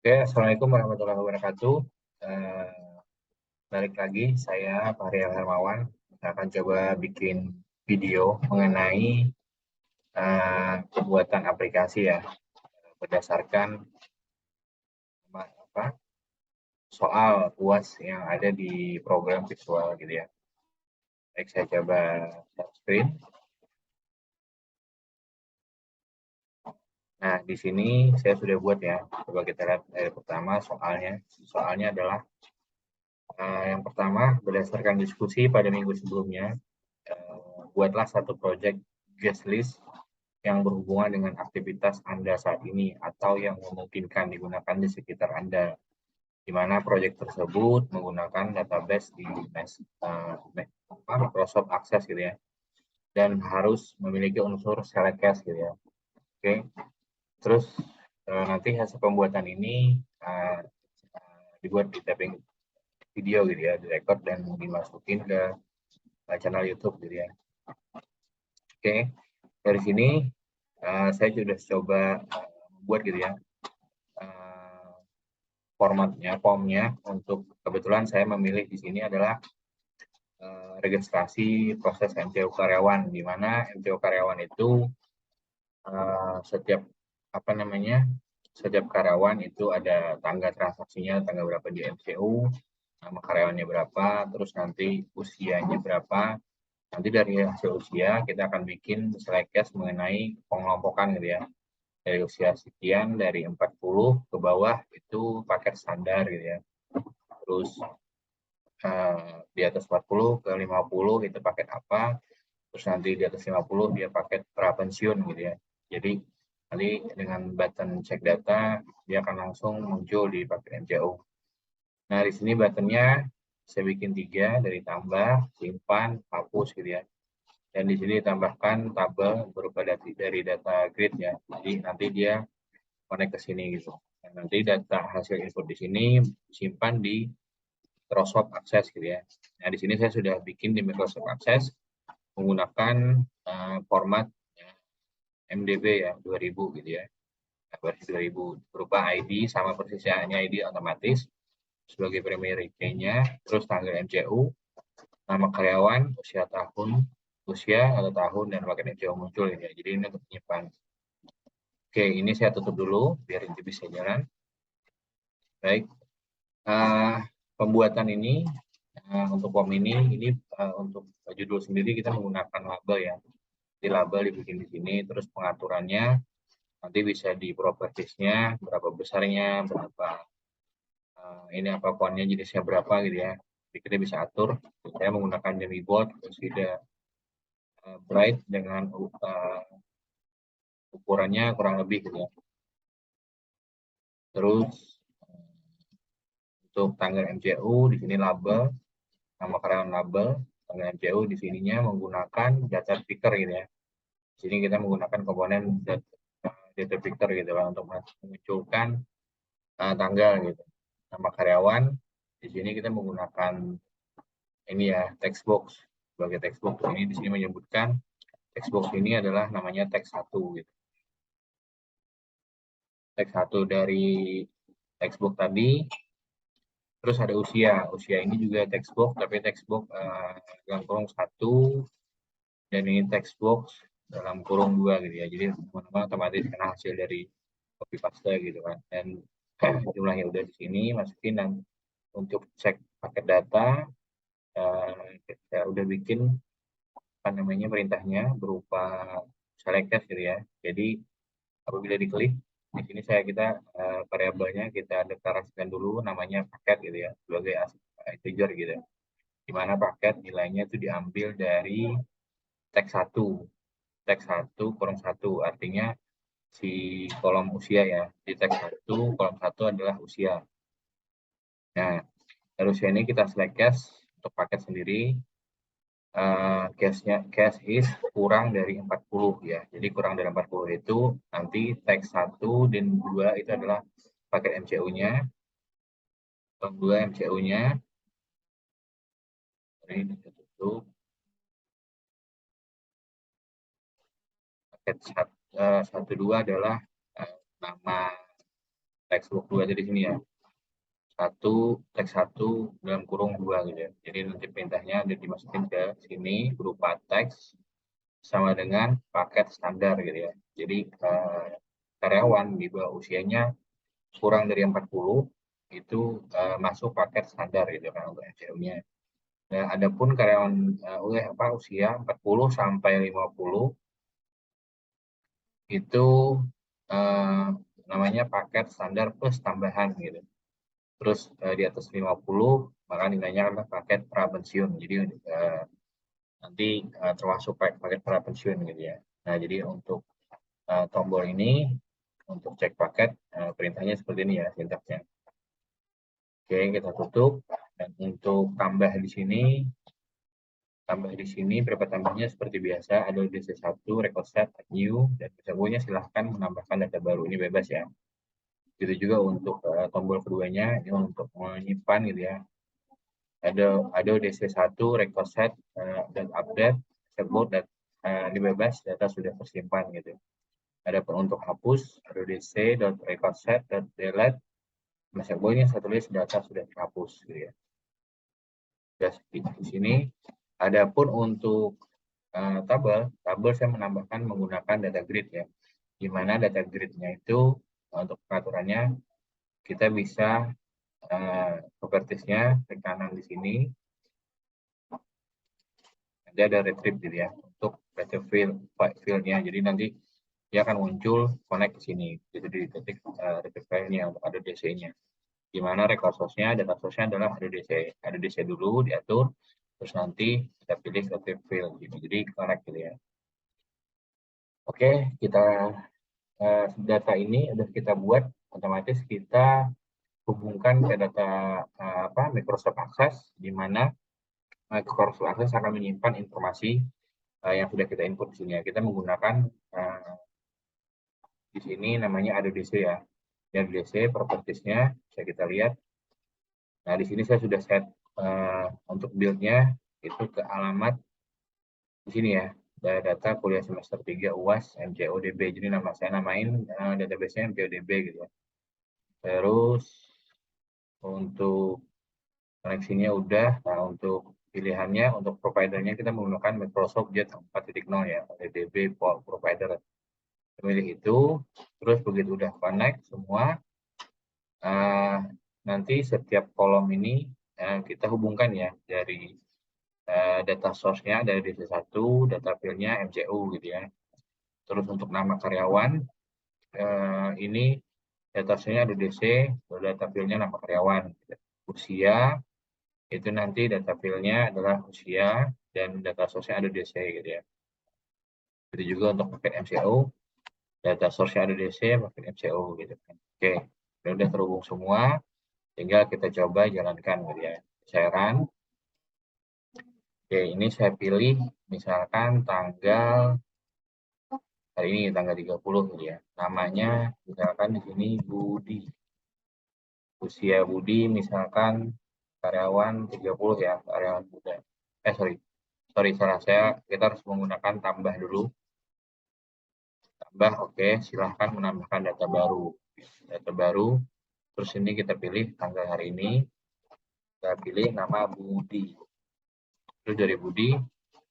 Oke, Assalamualaikum warahmatullahi wabarakatuh. Eh, Balik lagi, saya Fahri Hermawan. Kita akan coba bikin video mengenai pembuatan aplikasi ya, berdasarkan apa, soal UAS yang ada di program visual gitu ya. Baik, saya coba share screen. Nah, di sini saya sudah buat ya. Coba kita lihat dari pertama soalnya. Soalnya adalah yang pertama, berdasarkan diskusi pada minggu sebelumnya, buatlah satu project guest list yang berhubungan dengan aktivitas Anda saat ini atau yang memungkinkan digunakan di sekitar Anda, di mana proyek tersebut menggunakan database di Microsoft Access gitu ya, dan harus memiliki unsur select cache gitu ya. Oke, terus nanti hasil pembuatan ini dibuat di tapping video gitu ya, direkod dan dimasukin ke channel YouTube gitu ya. Oke, dari sini saya sudah coba buat gitu ya formatnya, formnya. Untuk kebetulan saya memilih di sini adalah registrasi proses MTU karyawan, di mana MTU karyawan itu setiap apa namanya, setiap karyawan itu ada tangga transaksinya, tanggal berapa di MCU, nama karyawannya berapa, terus nanti usianya berapa. Nanti dari hasil usia kita akan bikin slide case mengenai pengelompokan gitu ya. Dari usia sekian, dari 40 ke bawah itu paket standar gitu ya. Terus di atas 40 ke 50 itu paket apa, terus nanti di atas 50 dia paket prapensiun gitu ya. Jadi nanti dengan button cek data dia akan langsung muncul di paket MCO. Nah, di sini buttonnya saya bikin 3, dari tambah, simpan, hapus gitu ya. Dan di sini ditambahkan tabel berupa dari data grid ya. Jadi nanti dia connect ke sini gitu. Dan nanti data hasil input di sini simpan di Microsoft Access gitu ya. Nah, di sini saya sudah bikin di Microsoft Access menggunakan format MDB ya, 2000 gitu ya. Nah, versi 2000 berupa ID sama persisnya ID otomatis sebagai primary key-nya, terus tanggal MCU, nama karyawan, usia atau tahun dan paket MCU muncul ya. Jadi ini untuk menyimpan. Oke, ini saya tutup dulu biar ini bisa jalan. Baik, pembuatan ini untuk form ini untuk judul sendiri kita menggunakan label ya. Di label dibikin di sini, terus pengaturannya nanti bisa di propertiesnya berapa besarnya, berapa ini apa fontnya jenisnya berapa gitu ya. Jadi kita bisa atur. Saya menggunakan demi bold, terus tidak bright dengan ukurannya kurang lebih gitu ya. Terus untuk tanggal MCU di sini label, nama karyawan label, tanggal MCU di sininya menggunakan data picker gitu ya. Di sini kita menggunakan komponen data picker gitu lah untuk memunculkan tanggal gitu. Nama karyawan di sini kita menggunakan ini ya, text box. Sebagai text box ini di sini menyebutkan text box ini adalah namanya text 1 gitu. Text 1 dari text box tadi. Terus ada usia ini juga text box, tapi text box dalam kurung 1, dan ini text box dalam kurung 2 gitu ya. Jadi teman-teman otomatis kena hasil dari copy paste gitu kan. Dan jumlahnya udah di sini, masukin. Dan untuk cek paket data saya udah bikin apa namanya perintahnya berupa select gitu ya. Jadi apabila diklik di sini kita variabelnya kita deklarasikan dulu namanya paket gitu ya, sebagai integer gitu. Di mana paket nilainya itu diambil dari teks 1. Teks 1 kolom 1 artinya si kolom usia ya. Di teks 1 kolom 1 adalah usia. Nah, dari usia ini kita select cache untuk paket sendiri. Cache is kurang dari 40 ya. Jadi kurang dari 40 itu nanti teks 1 dan 2 itu adalah paket MCU-nya. Kolom 2 MCU-nya. Ini kita tutup. Paket 1 2 adalah nama textbook 2 aja di sini ya. Teks 1 dalam kurung 2 gitu ya. Jadi nanti perintahnya ada dimasukin ke sini berupa teks sama dengan paket standar gitu ya. Jadi karyawan di bawah usianya kurang dari 40 itu masuk paket standar gitu kan untuk MCU-nya. Nah, adapun karyawan usia 40 sampai 50 itu namanya paket standar plus tambahan gitu. Terus di atas 50 maka nilainya adalah paket prapensiun. Jadi nanti termasuk paket prapensiun gitu ya. Nah, jadi untuk tombol ini untuk cek paket perintahnya seperti ini ya sintaksnya. Oke, kita tutup. Dan untuk tambah di sini berapa tambahnya seperti biasa ada DC1, record set, new, dan misalnya silahkan menambahkan data baru, ini bebas ya. Itu juga untuk tombol keduanya, ini untuk menyimpan gitu ya. Ada DC1, record set, dan update, sebut, dan ini bebas, data sudah tersimpan gitu. Adapun untuk hapus, ada DC, record set, delete, misalnya satu list data sudah terhapus gitu ya. Di sini. Adapun untuk tabel saya menambahkan menggunakan data grid ya. Di mana data grid-nya itu untuk pengaturannya kita bisa properties-nya klik kanan di sini. Nanti ada retrieve gitu ya untuk retrieve file-nya. Jadi nanti dia akan muncul connect ke sini. Jadi di titik retrieve file-nya untuk ada DC-nya. Di mana record source-nya, data source-nya adalah ada DC dulu diatur. Terus nanti kita pilih retrieve file gitu. Jadi connect gitu ya. Oke, data ini sudah kita buat, otomatis kita hubungkan ke data Microsoft Access, di mana Microsoft Access akan menyimpan informasi yang sudah kita input di sini ya. Kita menggunakan di sini namanya ADDC ya. ADDC properties-nya bisa kita lihat. Nah, di sini saya sudah set untuk build-nya itu ke alamat di sini ya. Data kuliah semester 3 UAS MCODB. Jadi saya namain database-nya MCODB gitu ya. Terus untuk koneksinya udah. Nah, untuk pilihannya, untuk providernya kita menggunakan Microsoft Jet 4.0 ya, DB provider. Pilih itu, terus begitu udah connect semua, nanti setiap kolom ini kita hubungkan ya dari data source-nya dari DC1, data field-nya MCU gitu ya. Terus untuk nama karyawan, ini data source-nya ada DC, data field-nya nama karyawan. Usia, itu nanti data field-nya adalah usia, dan data source-nya ada DC gitu ya. Itu juga untuk paket MCU, data source-nya ada DC, paket MCU gitu kan. Oke, udah terhubung semua, tinggal kita coba jalankan gitu ya. Saya run. Oke, ini saya pilih misalkan tanggal hari ini tanggal 30 gitu ya. Namanya misalkan di sini Budi. Usia Budi misalkan karyawan 30 ya, karyawan muda. Salah kita harus menggunakan tambah dulu. Tambah, oke, silahkan menambahkan data baru. Terus ini kita pilih tanggal hari ini, kita pilih nama Budi. Terus dari Budi,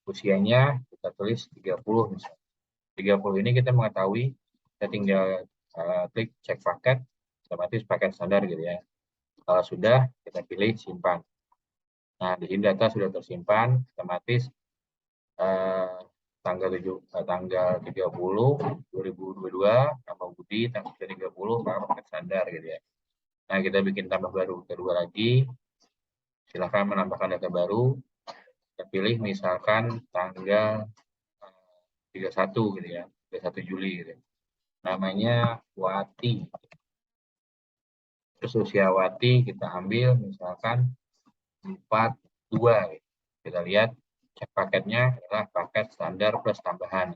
usianya kita tulis 30 misalnya. 30 ini kita mengetahui, kita tinggal klik cek paket, otomatis paket standar gitu ya. Kalau sudah, kita pilih simpan. Nah, di sini data sudah tersimpan, otomatis tanggal 30 2022 nama Budi tanggal 30 paket standar gitu ya. Nah, kita bikin tambah baru kedua lagi. Silahkan menambahkan data baru. Kita pilih misalkan tanggal 31 gitu ya, 31 Juli gitu. Namanya Wati. Terus usia Wati kita ambil misalkan 42 gitu. Kita lihat cek paketnya adalah paket standar plus tambahan.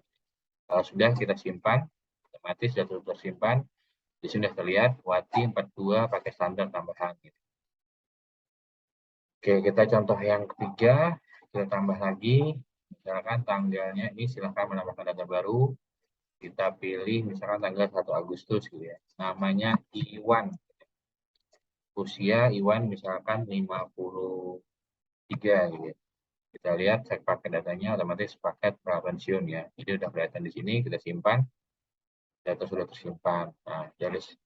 Kalau sudah kita simpan, otomatis sudah tersimpan. Di sini sudah terlihat Wati 42 pakai standar tambahan. Gitu. Oke, kita contoh yang ketiga, kita tambah lagi. Misalkan tanggalnya ini silahkan menambahkan data baru. Kita pilih misalkan tanggal 1 Agustus gitu ya. Namanya Iwan. Usia Iwan misalkan 53 gitu ya. Kita lihat cek paket datanya otomatis paket prapensiun ya. Jadi udah kelihatan di sini, kita simpan. Data sudah tersimpan. Nah,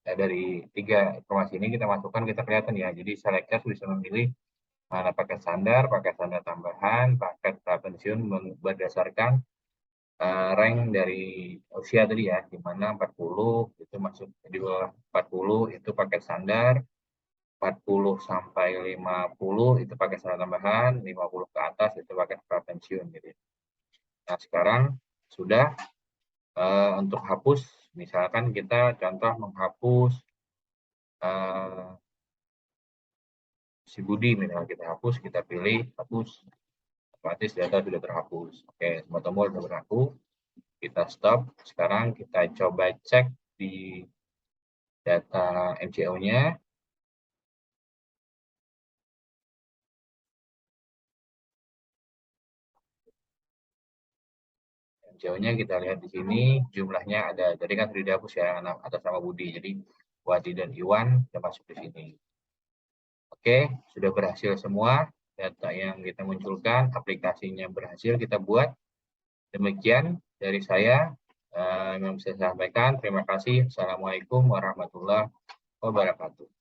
dari 3 informasi ini kita masukkan, kita kelihatan ya. Jadi Selekers bisa memilih mana paket standar tambahan, paket prapensiun berdasarkan rank dari usia tadi ya, di mana 40 itu masuk di bawah 40 itu paket standar, 40 sampai 50 itu paket standar tambahan, 50 ke atas itu paket prapensiun gitu. Nah, sekarang sudah untuk hapus, misalkan kita contoh menghapus si Budi, misalnya kita hapus, kita pilih hapus, otomatis data sudah terhapus. Oke, semua tombol sudah berlaku. Kita stop. Sekarang kita coba cek di data MCO-nya. MCO-nya kita lihat di sini, jumlahnya ada, jadi kan sudah dihapus ya, atas nama Budi. Jadi Wadi dan Iwan sudah masuk di sini. Oke, sudah berhasil semua data yang kita munculkan, aplikasinya berhasil kita buat. Demikian dari saya yang bisa saya sampaikan. Terima kasih. Assalamualaikum warahmatullahi wabarakatuh.